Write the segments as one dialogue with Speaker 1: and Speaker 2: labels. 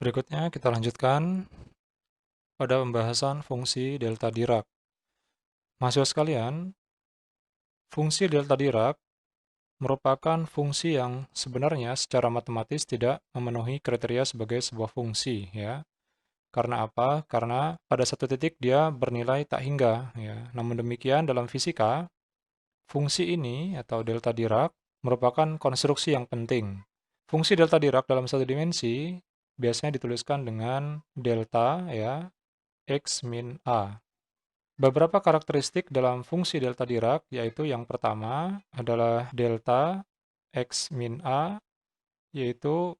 Speaker 1: Berikutnya kita lanjutkan pada pembahasan fungsi delta Dirac. Mahasiswa sekalian, fungsi delta Dirac merupakan fungsi yang sebenarnya secara matematis tidak memenuhi kriteria sebagai sebuah fungsi, ya. Karena apa? Karena pada satu titik dia bernilai tak hingga, ya. Namun demikian dalam fisika, fungsi ini atau delta Dirac merupakan konstruksi yang penting. Fungsi delta Dirac dalam satu dimensi biasanya dituliskan dengan delta, ya, x min a. Beberapa karakteristik dalam fungsi delta Dirac yaitu yang pertama adalah delta x min a, yaitu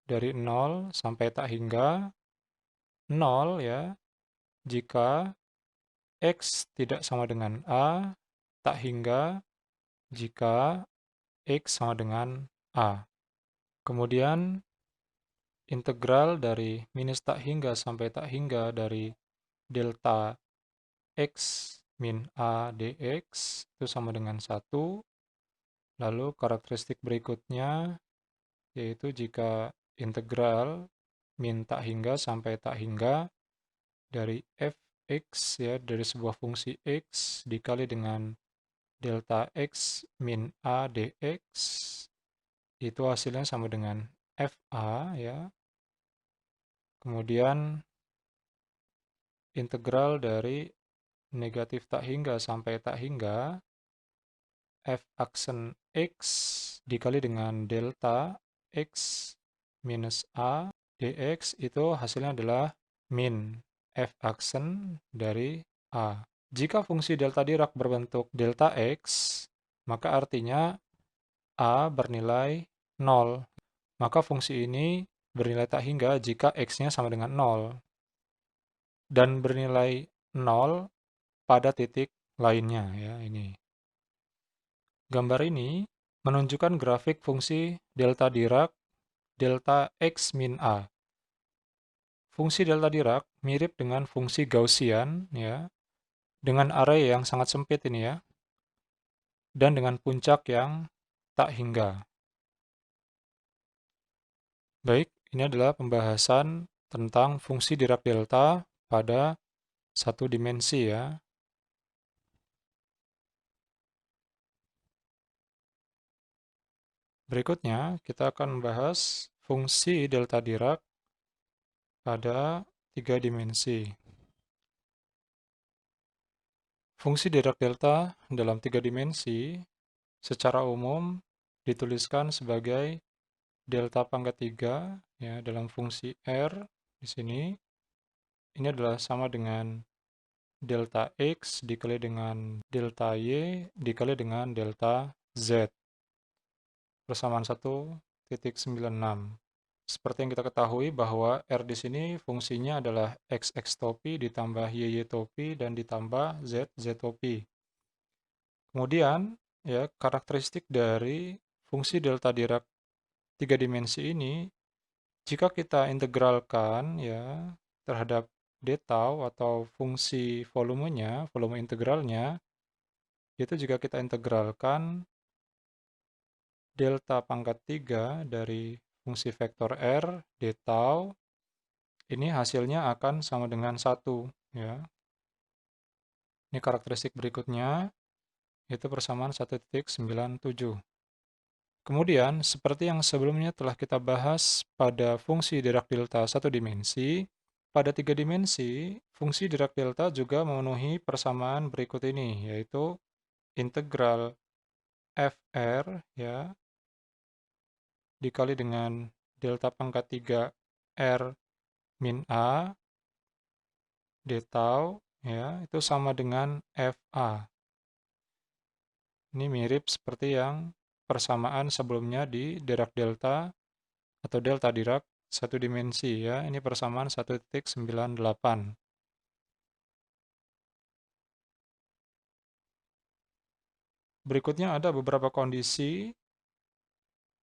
Speaker 1: dari 0 sampai tak hingga 0, ya, jika x tidak sama dengan a, tak hingga jika x sama dengan a. Kemudian integral dari minus tak hingga sampai tak hingga dari delta x min a dx itu sama dengan 1. Lalu karakteristik berikutnya yaitu jika integral min tak hingga sampai tak hingga dari fx, ya, dari sebuah fungsi x dikali dengan delta x min a dx itu hasilnya sama dengan fa, ya. Kemudian integral dari negatif tak hingga sampai tak hingga f aksen x dikali dengan delta x minus a dx itu hasilnya adalah min f aksen dari a. Jika fungsi delta Dirac berbentuk delta x, maka artinya a bernilai 0. Maka fungsi ini bernilai tak hingga jika x-nya sama dengan 0. Dan bernilai 0 pada titik lainnya, ya, ini. Gambar ini menunjukkan grafik fungsi delta Dirac delta x min a. Fungsi delta Dirac mirip dengan fungsi Gaussian, ya, dengan array yang sangat sempit ini, ya, dan dengan puncak yang tak hingga. Baik, ini adalah pembahasan tentang fungsi Dirac delta pada satu dimensi, ya. Berikutnya, kita akan membahas fungsi delta Dirac pada tiga dimensi. Fungsi Dirac delta dalam tiga dimensi secara umum dituliskan sebagai delta pangkat 3, ya, dalam fungsi R di sini. Ini adalah sama dengan delta X dikali dengan delta Y dikali dengan delta Z. Persamaan 1,96. Seperti yang kita ketahui bahwa R di sini fungsinya adalah XX topi ditambah YY topi dan ditambah ZZ topi. Kemudian, ya, karakteristik dari fungsi delta Dirac tiga dimensi ini, jika kita integralkan, ya, terhadap d tau atau fungsi volumenya, volume integralnya, itu jika kita integralkan delta pangkat 3 dari fungsi vektor R d tau, ini hasilnya akan sama dengan 1, ya. Ini karakteristik berikutnya, yaitu persamaan 1,97. Kemudian, seperti yang sebelumnya telah kita bahas pada fungsi Dirac delta satu dimensi, pada tiga dimensi, fungsi Dirac delta juga memenuhi persamaan berikut ini, yaitu integral fr, ya, dikali dengan delta pangkat 3 r min a d tau, ya, itu sama dengan fa. Ini mirip seperti yang persamaan sebelumnya di Dirac delta atau delta Dirac satu dimensi, ya. Ini persamaan 1,98. Berikutnya ada beberapa kondisi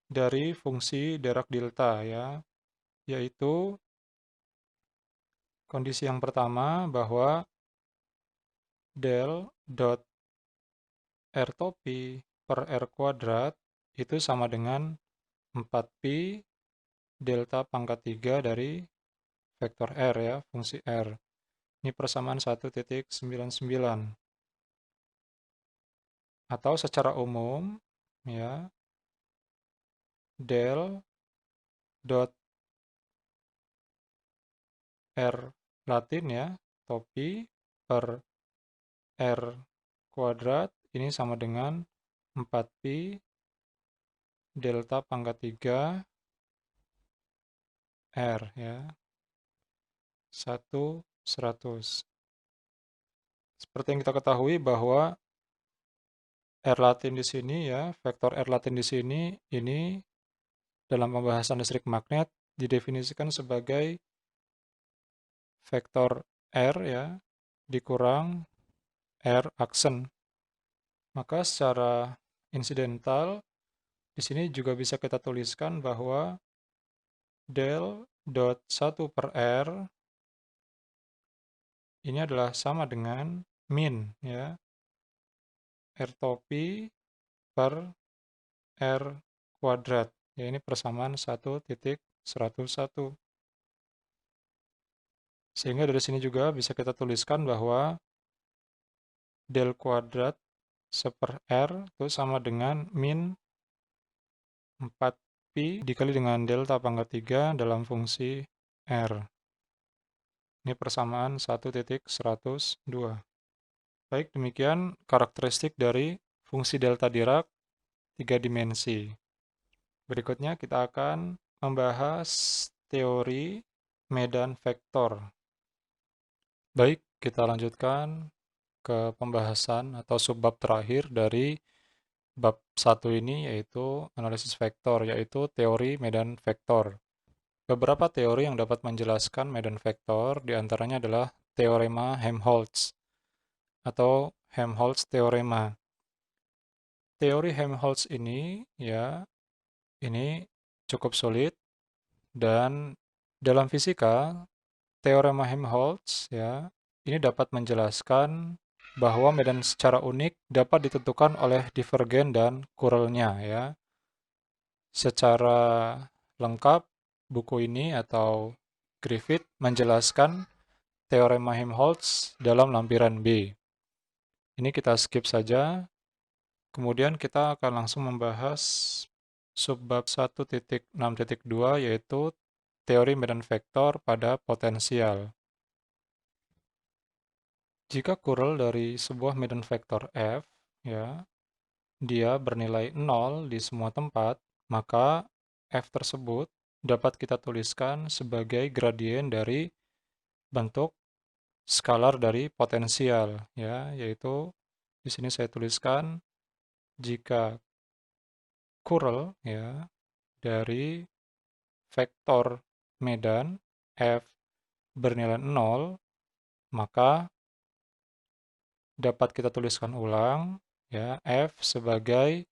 Speaker 1: dari fungsi Dirac delta, ya, yaitu kondisi yang pertama bahwa del dot r topi per r kuadrat itu sama dengan 4pi delta pangkat 3 dari vektor R ya, fungsi R. Ini persamaan 1,99. Atau secara umum, ya, del dot R Latin ya, topi per R kuadrat, ini sama dengan 4pi delta pangkat 3 R ya, 1/100. Seperti yang kita ketahui bahwa R Latin di sini ya, vektor R Latin di sini, ini dalam pembahasan listrik magnet didefinisikan sebagai vektor R ya, dikurang R aksen. Maka secara insidental, di sini juga bisa kita tuliskan bahwa del dot 1 per R ini adalah sama dengan min ya, R topi per R kuadrat. Ya, ini persamaan 1,101. Sehingga dari sini juga bisa kita tuliskan bahwa del kuadrat seper R itu sama dengan min 4pi dikali dengan delta pangkat 3 dalam fungsi R. Ini persamaan 1,102. Baik, demikian karakteristik dari fungsi delta Dirac 3 dimensi. Berikutnya kita akan membahas teori medan vektor. Baik, kita lanjutkan ke pembahasan atau subbab terakhir dari bab 1 ini, yaitu analisis vektor, yaitu teori medan vektor. Beberapa teori yang dapat menjelaskan medan vektor diantaranya adalah teorema Helmholtz atau Helmholtz teorema. Teori Helmholtz ini ya, ini cukup sulit, dan dalam fisika teorema Helmholtz ya, ini dapat menjelaskan bahwa medan secara unik dapat ditentukan oleh divergen dan curlnya ya. Secara lengkap buku ini atau Griffith menjelaskan teorema Helmholtz dalam lampiran B. Ini kita skip saja. Kemudian kita akan langsung membahas subbab 1.6.2, yaitu teori medan vektor pada potensial. Jika curl dari sebuah medan vektor F ya, dia bernilai 0 di semua tempat, maka F tersebut dapat kita tuliskan sebagai gradien dari bentuk skalar dari potensial ya, yaitu di sini saya tuliskan jika curl ya dari vektor medan F bernilai 0, maka dapat kita tuliskan ulang ya, F sebagai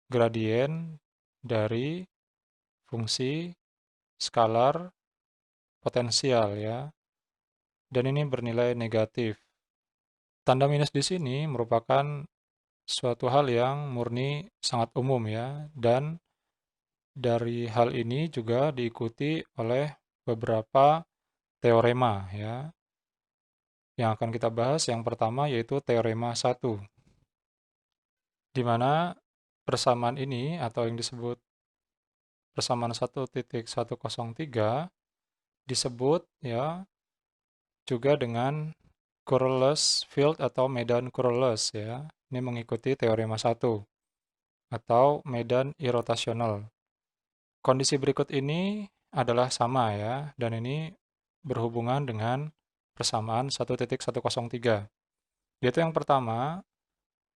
Speaker 1: gradien dari fungsi skalar potensial ya, dan ini bernilai negatif. Tanda minus di sini merupakan suatu hal yang murni sangat umum ya, dan dari hal ini juga diikuti oleh beberapa teorema ya. Yang akan kita bahas yang pertama yaitu teorema 1, di mana persamaan ini atau yang disebut persamaan 1.103 disebut ya juga dengan curlless field atau medan curlless ya. Ini mengikuti teorema 1 atau medan irotasional. Kondisi berikut ini adalah sama ya, dan ini berhubungan dengan persamaan 1.103. Yaitu yang pertama,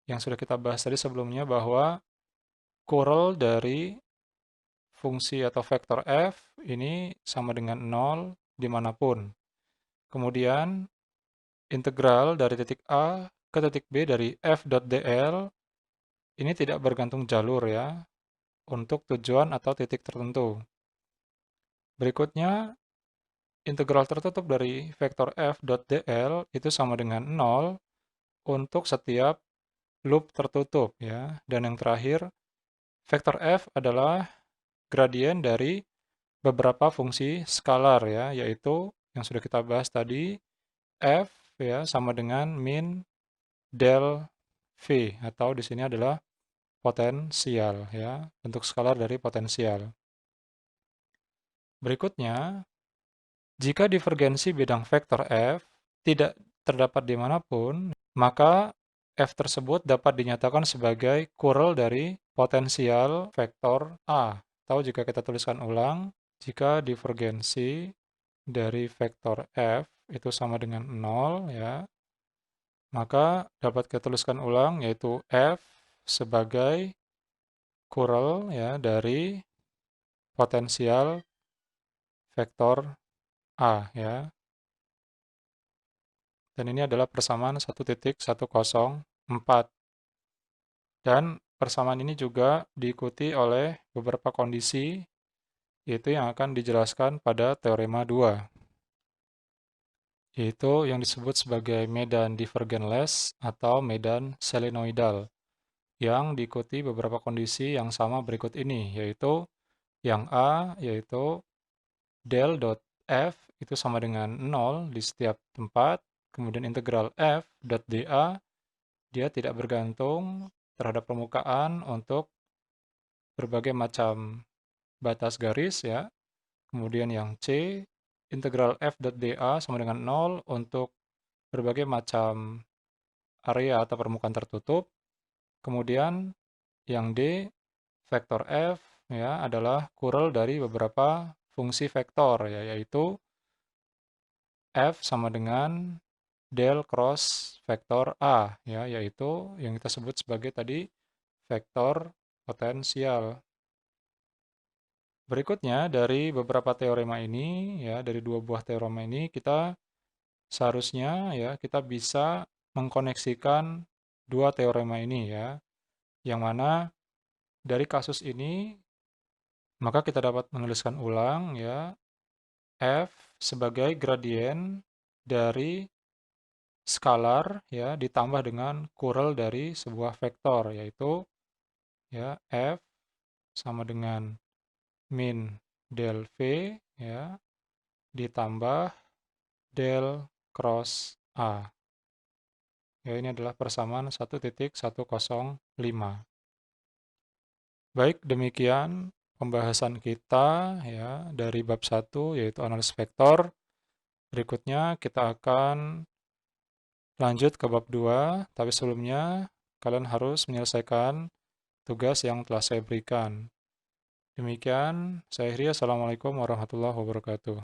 Speaker 1: yang sudah kita bahas tadi sebelumnya, bahwa curl dari fungsi atau vektor f ini sama dengan 0 dimanapun. Kemudian integral dari titik A ke titik B dari f dot dl ini tidak bergantung jalur ya, untuk tujuan atau titik tertentu. Berikutnya, integral tertutup dari vektor f dot dl itu sama dengan 0 untuk setiap loop tertutup ya. Dan yang terakhir, vektor f adalah gradien dari beberapa fungsi skalar ya, yaitu yang sudah kita bahas tadi, f ya sama dengan min del v, atau di sini adalah potensial ya, bentuk skalar dari potensial. Berikutnya, jika divergensi bidang vektor f tidak terdapat dimanapun, maka f tersebut dapat dinyatakan sebagai kural dari potensial vektor A. Atau jika kita tuliskan ulang, jika divergensi dari vektor f itu sama dengan 0 ya, maka dapat kita tuliskan ulang yaitu f sebagai kural ya dari potensial vektor A ya. Dan ini adalah persamaan 1.104. Dan persamaan ini juga diikuti oleh beberapa kondisi, yaitu yang akan dijelaskan pada teorema 2, yaitu yang disebut sebagai medan divergenless atau medan selenoidal, yang diikuti beberapa kondisi yang sama berikut ini, yaitu yang A, yaitu del dot f itu sama dengan 0 di setiap tempat, kemudian integral f dot dA, dia tidak bergantung terhadap permukaan untuk berbagai macam batas garis ya. Kemudian yang C, integral f dot dA sama dengan 0 untuk berbagai macam area atau permukaan tertutup. Kemudian yang D, vektor f ya adalah kural dari beberapa fungsi vektor ya, yaitu f sama dengan del cross vektor A ya, yaitu yang kita sebut sebagai tadi vektor potensial. Berikutnya dari beberapa teorema ini ya, dari dua buah teorema ini kita seharusnya ya kita bisa mengkoneksikan dua teorema ini ya. Yang mana dari kasus ini maka kita dapat menuliskan ulang ya f sebagai gradien dari skalar ya ditambah dengan kural dari sebuah vektor, yaitu ya f sama dengan min del v ya ditambah del cross A. Ya, ini adalah persamaan 1.105. Baik, demikian pembahasan kita ya dari bab 1 yaitu analisis vektor. Berikutnya kita akan lanjut ke bab 2, tapi sebelumnya kalian harus menyelesaikan tugas yang telah saya berikan. Demikian, saya akhiri. Assalamualaikum warahmatullahi wabarakatuh.